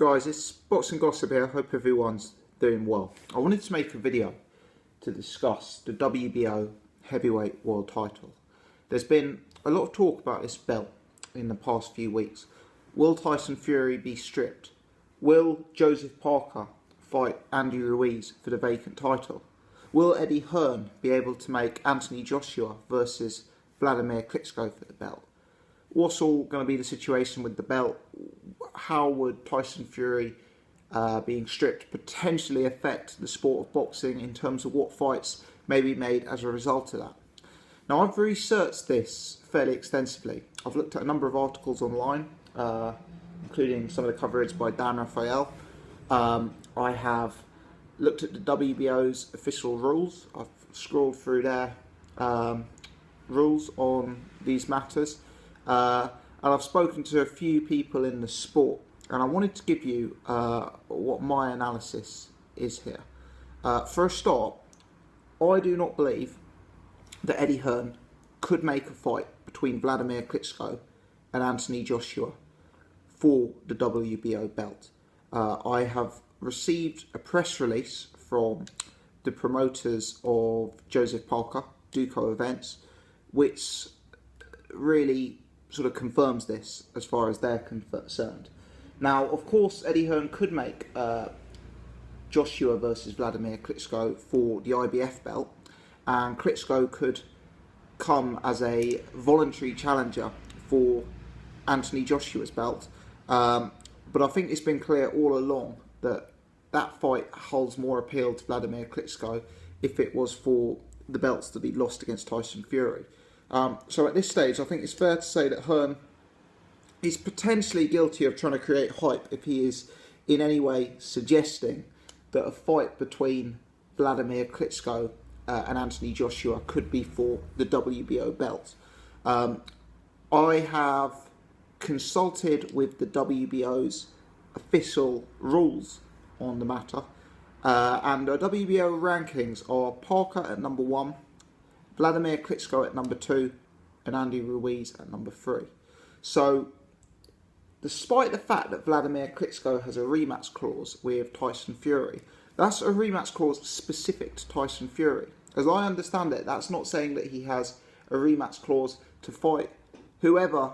Guys, it's Boxing Gossip here. I hope everyone's doing well. I wanted to make a video to discuss the WBO heavyweight world title. There's been a lot of talk about this belt in the past few weeks. Will Tyson Fury be stripped? Will Joseph Parker fight Andy Ruiz for the vacant title? Will Eddie Hearn be able to make Anthony Joshua versus Vladimir Klitschko for the belt? What's all going to be the situation with the belt? How would Tyson Fury being stripped potentially affect the sport of boxing in terms of what fights may be made as a result of that? Now, I've researched this fairly extensively. I've looked at a number of articles online, including some of the coverage by Dan Raphael. I have looked at the WBO's official rules. I've scrolled through their rules on these matters. And I've spoken to a few people in the sport, and I wanted to give you what my analysis is here. For a start, I do not believe that Eddie Hearn could make a fight between Vladimir Klitschko and Anthony Joshua for the WBO belt. I have received a press release from the promoters of Joseph Parker, Duco Events, which really sort of confirms this as far as they're concerned. Now, of course, Eddie Hearn could make Joshua versus Vladimir Klitschko for the IBF belt, and Klitschko could come as a voluntary challenger for Anthony Joshua's belt. But I think it's been clear all along that that fight holds more appeal to Vladimir Klitschko if it was for the belts that he lost against Tyson Fury. So at this stage, I think it's fair to say that Hearn is potentially guilty of trying to create hype if he is in any way suggesting that a fight between Vladimir Klitschko and Anthony Joshua could be for the WBO belt. I have consulted with the WBO's official rules on the matter, and the WBO rankings are Parker at number 1, Vladimir Klitschko at number 2, and Andy Ruiz at number 3. So, despite the fact that Vladimir Klitschko has a rematch clause with Tyson Fury, that's a rematch clause specific to Tyson Fury. As I understand it, that's not saying that he has a rematch clause to fight whoever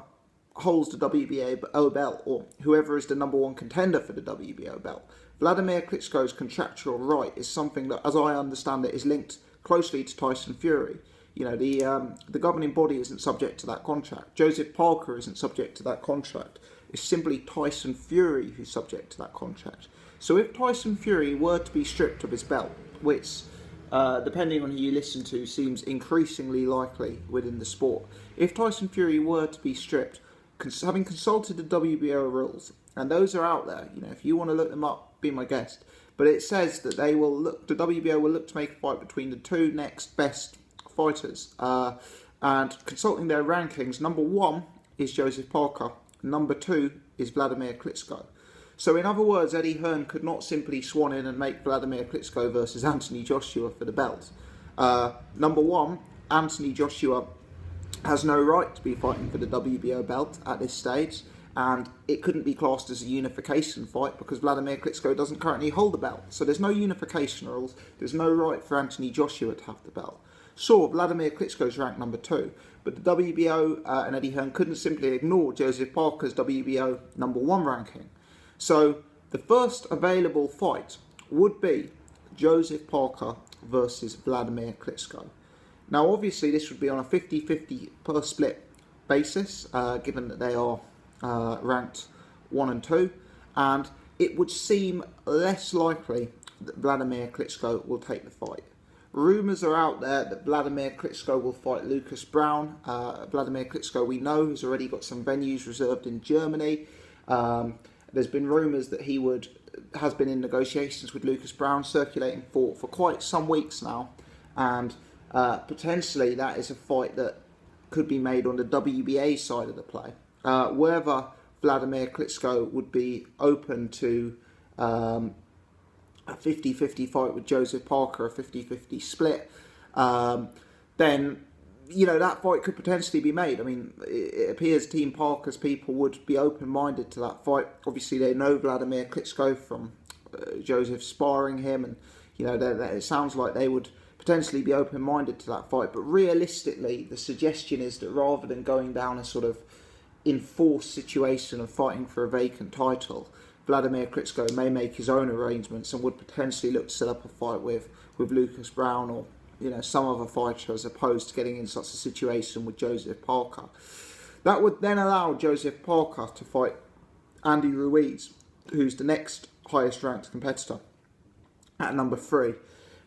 holds the WBO belt or whoever is the number 1 contender for the WBO belt. Vladimir Klitschko's contractual right is something that, as I understand it, is linked closely to Tyson Fury. You know, the governing body isn't subject to that contract. Joseph Parker isn't subject to that contract. It's simply Tyson Fury who's subject to that contract. So if Tyson Fury were to be stripped of his belt, which, depending on who you listen to, seems increasingly likely within the sport, if Tyson Fury were to be stripped, having consulted the WBO rules, and those are out there, you know, if you want to look them up, be my guest. But it says that they will look, the WBO will look to make a fight between the 2 next best fighters. And consulting their rankings, number 1 is Joseph Parker, number 2 is Vladimir Klitschko. So in other words, Eddie Hearn could not simply swan in and make Vladimir Klitschko versus Anthony Joshua for the belt. Number 1, Anthony Joshua has no right to be fighting for the WBO belt at this stage, and it couldn't be classed as a unification fight because Vladimir Klitschko doesn't currently hold the belt. So there's no unification rules, there's no right for Anthony Joshua to have the belt. Sure, Vladimir Klitschko's ranked number 2, but the WBO and Eddie Hearn couldn't simply ignore Joseph Parker's WBO number 1 ranking. So the first available fight would be Joseph Parker versus Vladimir Klitschko. Now obviously this would be on a 50-50 per split basis, given that they are ranked 1 and 2, and it would seem less likely that Vladimir Klitschko will take the fight. Rumours are out there that Vladimir Klitschko will fight Lucas Brown. Vladimir Klitschko, we know, has already got some venues reserved in Germany. There's been rumours that he has been in negotiations with Lucas Brown circulating for quite some weeks now, and potentially that is a fight that could be made on the WBA side of the play. Whether Vladimir Klitschko would be open to a 50-50 fight with Joseph Parker, a 50-50 split, then you know, that fight could potentially be made. I mean, it appears Team Parker's people would be open-minded to that fight. Obviously, they know Vladimir Klitschko from Joseph sparring him, and you know, it sounds like they would potentially be open-minded to that fight. But realistically, the suggestion is that rather than going down a sort of enforced situation of fighting for a vacant title, Vladimir Klitschko may make his own arrangements and would potentially look to set up a fight with Lucas Brown or, you know, some other fighter, as opposed to getting in such a situation with Joseph Parker. That would then allow Joseph Parker to fight Andy Ruiz, who's the next highest ranked competitor at number 3.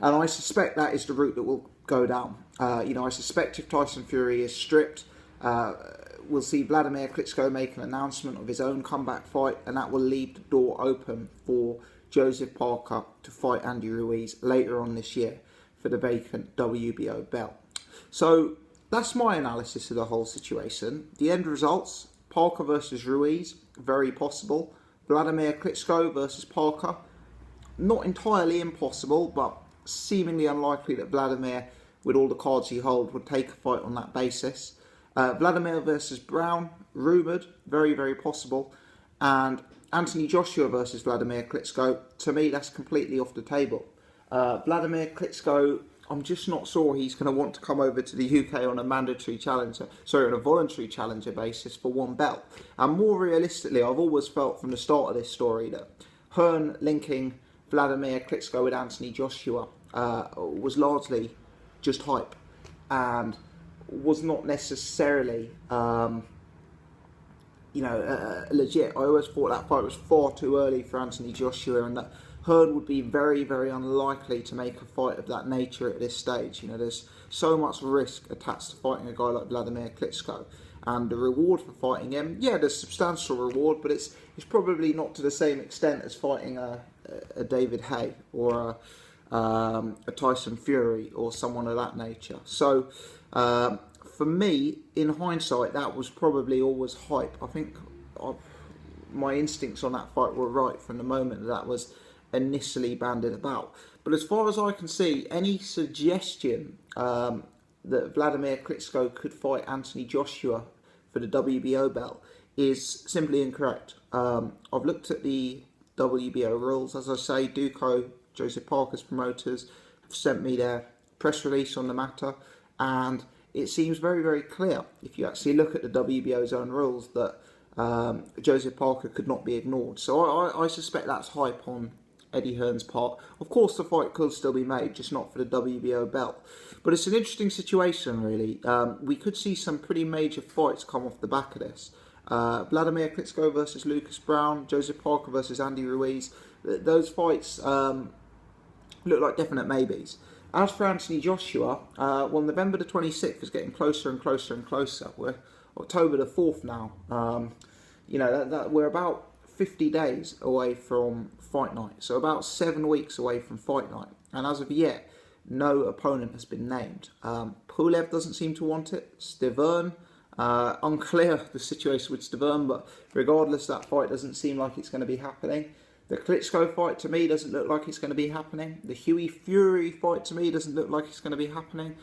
And I suspect that is the route that will go down. You know, I suspect if Tyson Fury is stripped, we'll see Vladimir Klitschko make an announcement of his own comeback fight, and that will leave the door open for Joseph Parker to fight Andy Ruiz later on this year for the vacant WBO belt. So that's my analysis of the whole situation. The end results: Parker versus Ruiz, very possible. Vladimir Klitschko versus Parker, not entirely impossible, but seemingly unlikely that Vladimir, with all the cards he holds, would take a fight on that basis. Vladimir versus Brown, rumoured, very, very possible. And Anthony Joshua versus Vladimir Klitschko, to me, that's completely off the table. Vladimir Klitschko, I'm just not sure he's going to want to come over to the UK on a on a voluntary challenger basis for one belt. And more realistically, I've always felt from the start of this story that Hearn linking Vladimir Klitschko with Anthony Joshua was largely just hype, and was not necessarily, legit. I always thought that fight was far too early for Anthony Joshua, and that Hearn would be very, very unlikely to make a fight of that nature at this stage. You know, there's so much risk attached to fighting a guy like Vladimir Klitschko, and the reward for fighting him, yeah, there's substantial reward, but it's probably not to the same extent as fighting a David Haye or a Tyson Fury or someone of that nature. So for me, in hindsight, that was probably always hype. I think my instincts on that fight were right from the moment that was initially bandied about. But as far as I can see, any suggestion that Vladimir Klitschko could fight Anthony Joshua for the WBO belt is simply incorrect. I've looked at the WBO rules. As I say, Duco, Joseph Parker's promoters, have sent me their press release on the matter, and it seems very, very clear, if you actually look at the WBO's own rules, that Joseph Parker could not be ignored. So I suspect that's hype on Eddie Hearn's part. Of course, the fight could still be made, just not for the WBO belt. But it's an interesting situation, really. We could see some pretty major fights come off the back of this. Vladimir Klitschko versus Lucas Brown, Joseph Parker versus Andy Ruiz. Those fights look like definite maybes. As for Anthony Joshua, well, November the 26th is getting closer and closer and closer. We're October the 4th now. We're about 50 days away from fight night, so about 7 weeks away from fight night. And as of yet, no opponent has been named. Pulev doesn't seem to want it. Stiverne, unclear the situation with Stiverne, but regardless, that fight doesn't seem like it's going to be happening. The Klitschko fight, to me, doesn't look like it's going to be happening. The Huey Fury fight, to me, doesn't look like it's going to be happening.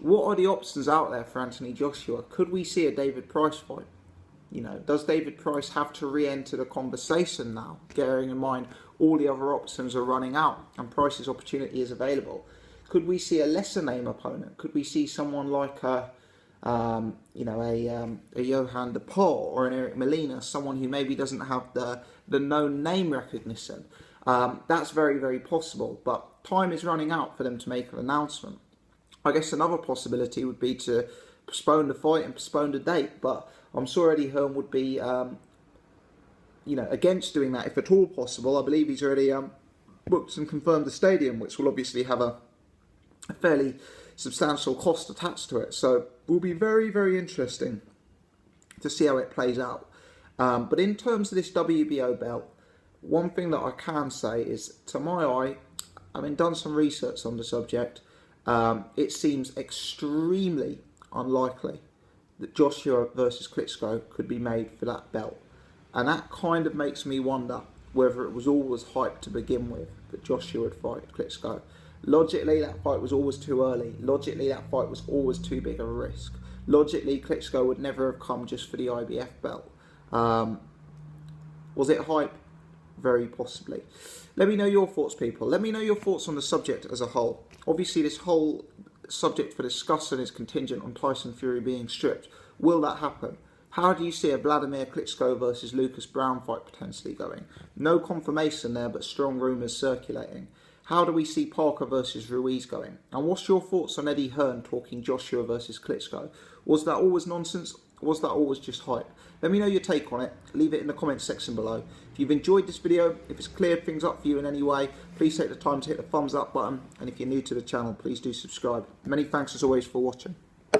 What are the options out there for Anthony Joshua? Could we see a David Price fight? You know, does David Price have to re-enter the conversation now, bearing in mind all the other options are running out and Price's opportunity is available? Could we see a lesser name opponent? Could we see someone like a Johan De Paul or an Eric Molina, someone who maybe doesn't have the known name recognition? That's very, very possible, but time is running out for them to make an announcement. I guess another possibility would be to postpone the fight and postpone the date, but I'm sure Eddie Hearn would be against doing that if at all possible. I believe he's already booked and confirmed the stadium, which will obviously have a fairly substantial cost attached to it. So it will be very, very interesting to see how it plays out. But in terms of this WBO belt, one thing that I can say is, to my eye, having done some research on the subject, it seems extremely unlikely that Joshua versus Klitschko could be made for that belt. And that kind of makes me wonder whether it was always hype to begin with that Joshua would fight Klitschko. Logically, that fight was always too early. Logically, that fight was always too big of a risk. Logically, Klitschko would never have come just for the IBF belt. Was it hype? Very possibly. Let me know your thoughts, people. Let me know your thoughts on the subject as a whole. Obviously, this whole subject for discussion is contingent on Tyson Fury being stripped. Will that happen? How do you see a Vladimir Klitschko versus Lucas Brown fight potentially going? No confirmation there, but strong rumours circulating. How do we see Parker versus Ruiz going? And what's your thoughts on Eddie Hearn talking Joshua versus Klitschko? Was that always nonsense? Was that always just hype? Let me know your take on it. Leave it in the comments section below. If you've enjoyed this video, if it's cleared things up for you in any way, please take the time to hit the thumbs up button. And if you're new to the channel, please do subscribe. Many thanks as always for watching.